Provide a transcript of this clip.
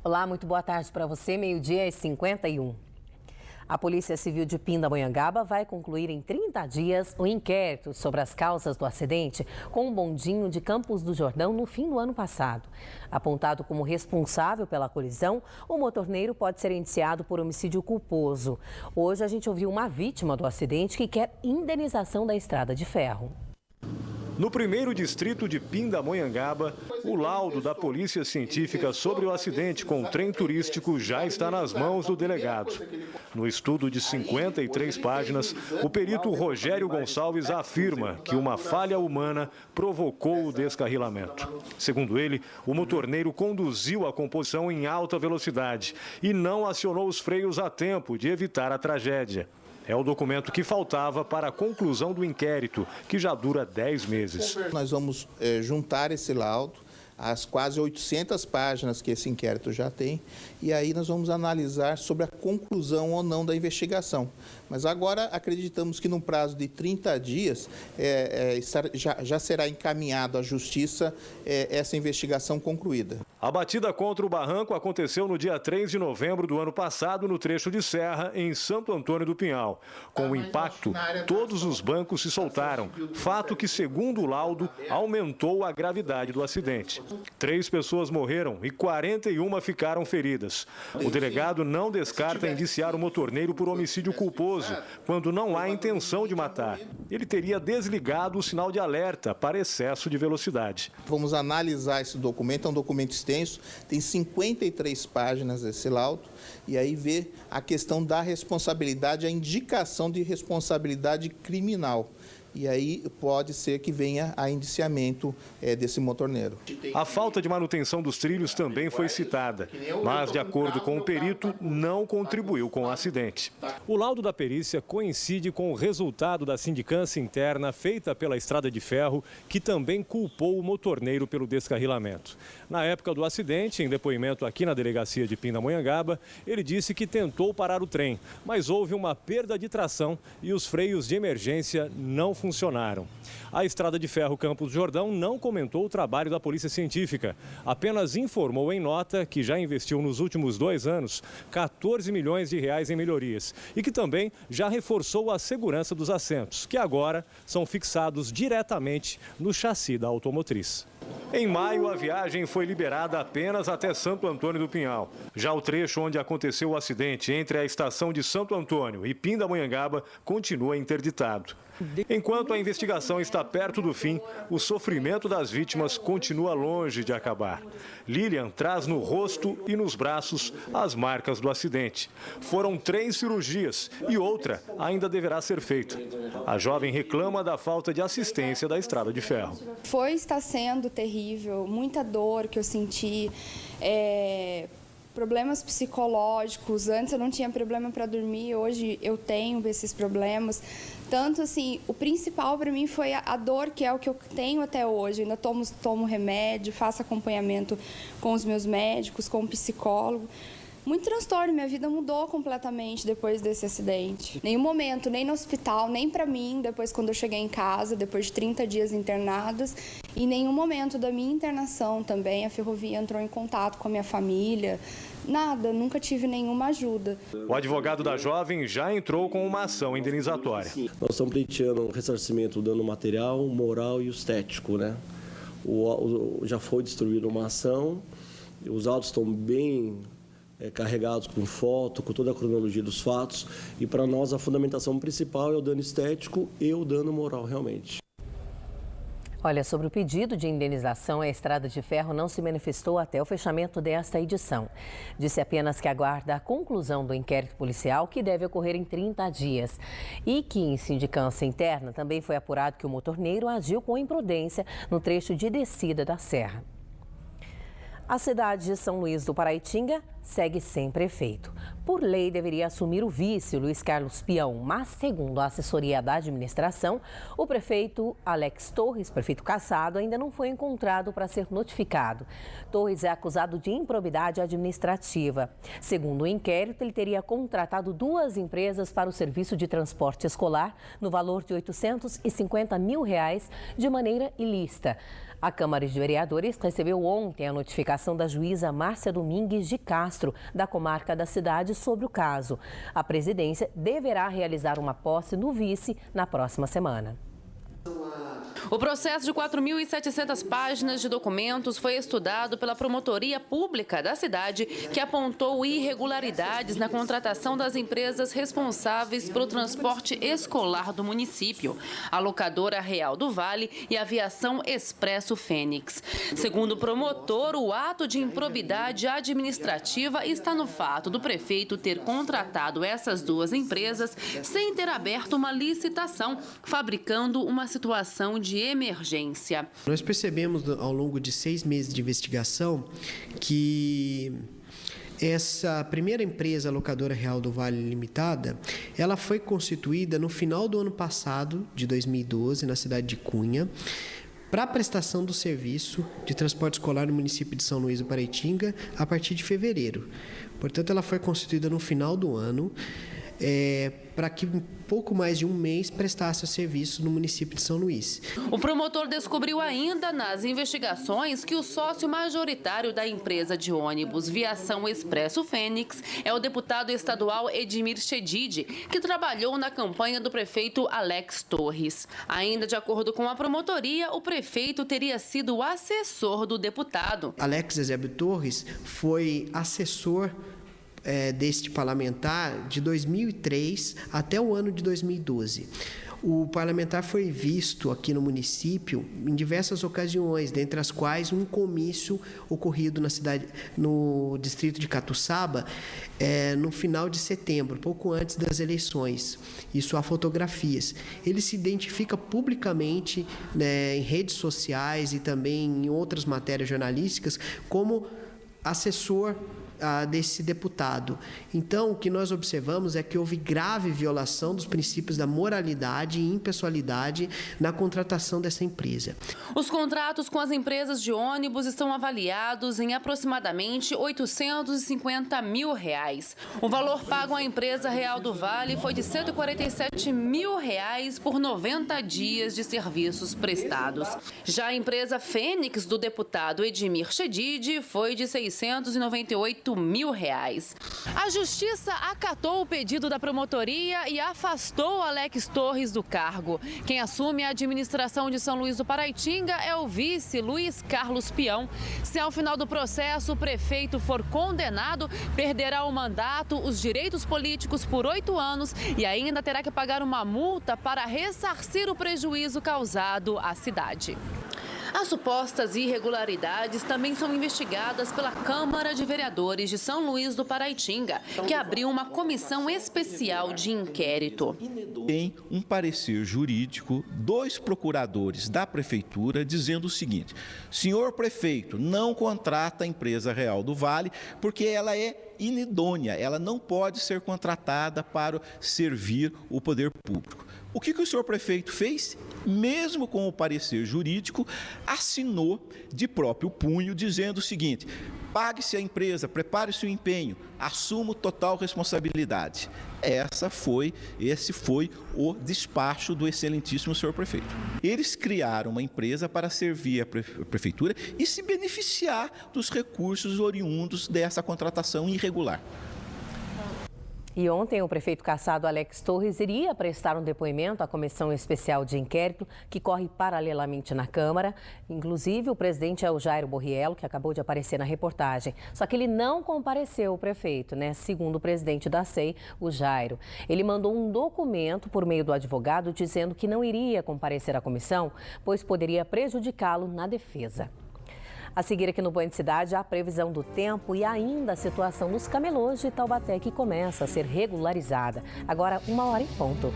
Olá, muito boa tarde para você, 12h51. A Polícia Civil de Pindamonhangaba vai concluir em 30 dias o inquérito sobre as causas do acidente com um bondinho de Campos do Jordão no fim do ano passado. Apontado como responsável pela colisão, o motorneiro pode ser indiciado por homicídio culposo. Hoje a gente ouviu uma vítima do acidente que quer indenização da estrada de ferro. No primeiro distrito de Pindamonhangaba, o laudo da Polícia Científica sobre o acidente com o trem turístico já está nas mãos do delegado. No estudo de 53 páginas, o perito Rogério Gonçalves afirma que uma falha humana provocou o descarrilamento. Segundo ele, o motorneiro conduziu a composição em alta velocidade e não acionou os freios a tempo de evitar a tragédia. É o documento que faltava para a conclusão do inquérito, que já dura 10 meses. Nós vamos juntar esse laudo, as quase 800 páginas que esse inquérito já tem, e aí nós vamos analisar sobre a conclusão ou não da investigação. Mas agora acreditamos que no prazo de 30 dias já será encaminhado à Justiça essa investigação concluída. A batida contra o barranco aconteceu no dia 3 de novembro do ano passado, no trecho de serra, em Santo Antônio do Pinhal. Com o impacto, todos os bancos se soltaram, fato que, segundo o laudo, aumentou a gravidade do acidente. 3 pessoas morreram e 41 ficaram feridas. O delegado não descarta indiciar o motorneiro por homicídio culposo, quando não há intenção de matar. Ele teria desligado o sinal de alerta para excesso de velocidade. Vamos analisar esse documento, é um documento extenso, tem 53 páginas esse laudo, e aí ver a questão da responsabilidade, a indicação de responsabilidade criminal. E aí pode ser que venha a indiciamento desse motorneiro. A falta de manutenção dos trilhos também foi citada, mas, de acordo com o perito, não contribuiu com o acidente. O laudo da perícia coincide com o resultado da sindicância interna feita pela Estrada de Ferro, que também culpou o motorneiro pelo descarrilamento. Na época do acidente, em depoimento aqui na delegacia de Pindamonhangaba, ele disse que tentou parar o trem, mas houve uma perda de tração e os freios de emergência não funcionaram. A Estrada de Ferro Campos do Jordão não comentou o trabalho da Polícia Científica, apenas informou em nota que já investiu nos últimos 2 anos 14 milhões de reais em melhorias e que também já reforçou a segurança dos assentos, que agora são fixados diretamente no chassi da automotriz. Em maio, a viagem foi liberada apenas até Santo Antônio do Pinhal. Já o trecho onde aconteceu o acidente entre a estação de Santo Antônio e Pindamonhangaba continua interditado. Enquanto a investigação está perto do fim, o sofrimento das vítimas continua longe de acabar. Lilian traz no rosto e nos braços as marcas do acidente. Foram 3 cirurgias e outra ainda deverá ser feita. A jovem reclama da falta de assistência da Estrada de Ferro. Está sendo terrível, muita dor que eu senti, problemas psicológicos. Antes eu não tinha problema para dormir, hoje eu tenho esses problemas. Tanto assim, o principal para mim foi a dor, que é o que eu tenho até hoje. Eu ainda tomo remédio, faço acompanhamento com os meus médicos, com o psicólogo. Muito transtorno, minha vida mudou completamente depois desse acidente. Nenhum momento, nem no hospital, nem para mim, depois quando eu cheguei em casa, depois de 30 dias internadas, e nenhum momento da minha internação também, a ferrovia entrou em contato com a minha família, nada, nunca tive nenhuma ajuda. O advogado da jovem já entrou com uma ação indenizatória. Nós estamos pleiteando um ressarcimento do dano material, moral e estético, né? Já foi destruída uma ação, os autos estão bem carregados com foto, com toda a cronologia dos fatos, e para nós a fundamentação principal é o dano estético e o dano moral, realmente. Olha, sobre o pedido de indenização, a Estrada de Ferro não se manifestou até o fechamento desta edição. Disse apenas que aguarda a conclusão do inquérito policial, que deve ocorrer em 30 dias. E que, em sindicância interna, também foi apurado que o motorneiro agiu com imprudência no trecho de descida da serra. A cidade de São Luís do Paraitinga segue sem prefeito. Por lei, deveria assumir o vice, Luiz Carlos Peão, mas, segundo a assessoria da administração, o prefeito Alex Torres, prefeito cassado, ainda não foi encontrado para ser notificado. Torres é acusado de improbidade administrativa. Segundo o inquérito, ele teria contratado 2 empresas para o serviço de transporte escolar no valor de R$ 850 mil de maneira ilícita. A Câmara de Vereadores recebeu ontem a notificação da juíza Márcia Domingues de Castro, da comarca da cidade, sobre o caso. A presidência deverá realizar uma posse no vice na próxima semana. O processo de 4.700 páginas de documentos foi estudado pela Promotoria Pública da cidade, que apontou irregularidades na contratação das empresas responsáveis pelo transporte escolar do município, a Locadora Real do Vale e a Aviação Expresso Fênix. Segundo o promotor, o ato de improbidade administrativa está no fato do prefeito ter contratado essas 2 empresas sem ter aberto uma licitação, fabricando uma situação de emergência. Nós percebemos ao longo de 6 meses de investigação que essa primeira empresa, a Locadora Real do Vale Limitada, ela foi constituída no final do ano passado, de 2012, na cidade de Cunha, para a prestação do serviço de transporte escolar no município de São Luís do Paraitinga a partir de fevereiro. Portanto, ela foi constituída no final do ano, para que um pouco mais de um mês prestasse o serviço no município de São Luís. O promotor descobriu ainda nas investigações que o sócio majoritário da empresa de ônibus Viação Expresso Fênix é o deputado estadual Edmir Chedid, que trabalhou na campanha do prefeito Alex Torres. Ainda de acordo com a promotoria, o prefeito teria sido o assessor do deputado. Alex Eusébio Torres foi assessor deste parlamentar de 2003 até o ano de 2012. O parlamentar foi visto aqui no município em diversas ocasiões, dentre as quais um comício ocorrido no distrito de Catuçaba, no final de setembro, pouco antes das eleições. Isso há fotografias. Ele se identifica publicamente, em redes sociais e também em outras matérias jornalísticas como assessor desse deputado. Então, o que nós observamos é que houve grave violação dos princípios da moralidade e impessoalidade na contratação dessa empresa. Os contratos com as empresas de ônibus estão avaliados em aproximadamente R$ 850 mil. O valor pago à empresa Real do Vale foi de R$ 147 mil por 90 dias de serviços prestados. Já a empresa Fênix, do deputado Edmir Chedid, foi de R$ 698 mil. A Justiça acatou o pedido da promotoria e afastou Alex Torres do cargo. Quem assume a administração de São Luís do Paraitinga é o vice Luiz Carlos Peão. Se ao final do processo o prefeito for condenado, perderá o mandato, os direitos políticos por 8 anos e ainda terá que pagar uma multa para ressarcir o prejuízo causado à cidade. As supostas irregularidades também são investigadas pela Câmara de Vereadores de São Luís do Paraitinga, que abriu uma comissão especial de inquérito. Tem um parecer jurídico, 2 procuradores da Prefeitura dizendo o seguinte: senhor prefeito, não contrata a empresa Real do Vale porque ela é inidônea, ela não pode ser contratada para servir o poder público. O que o senhor prefeito fez? Mesmo com o parecer jurídico, assinou de próprio punho, dizendo o seguinte: pague-se a empresa, prepare-se o empenho, assuma total responsabilidade. Esse foi o despacho do excelentíssimo senhor prefeito. Eles criaram uma empresa para servir a prefeitura e se beneficiar dos recursos oriundos dessa contratação irregular. E ontem o prefeito cassado Alex Torres iria prestar um depoimento à comissão especial de inquérito que corre paralelamente na Câmara. Inclusive, o presidente é o Jairo Borriello, que acabou de aparecer na reportagem. Só que ele não compareceu, o prefeito, segundo o presidente da SEI, o Jairo. Ele mandou um documento por meio do advogado dizendo que não iria comparecer à comissão, pois poderia prejudicá-lo na defesa. A seguir aqui no Band Cidade, a previsão do tempo e ainda a situação dos camelôs de Taubaté, que começa a ser regularizada. Agora, 1h em ponto.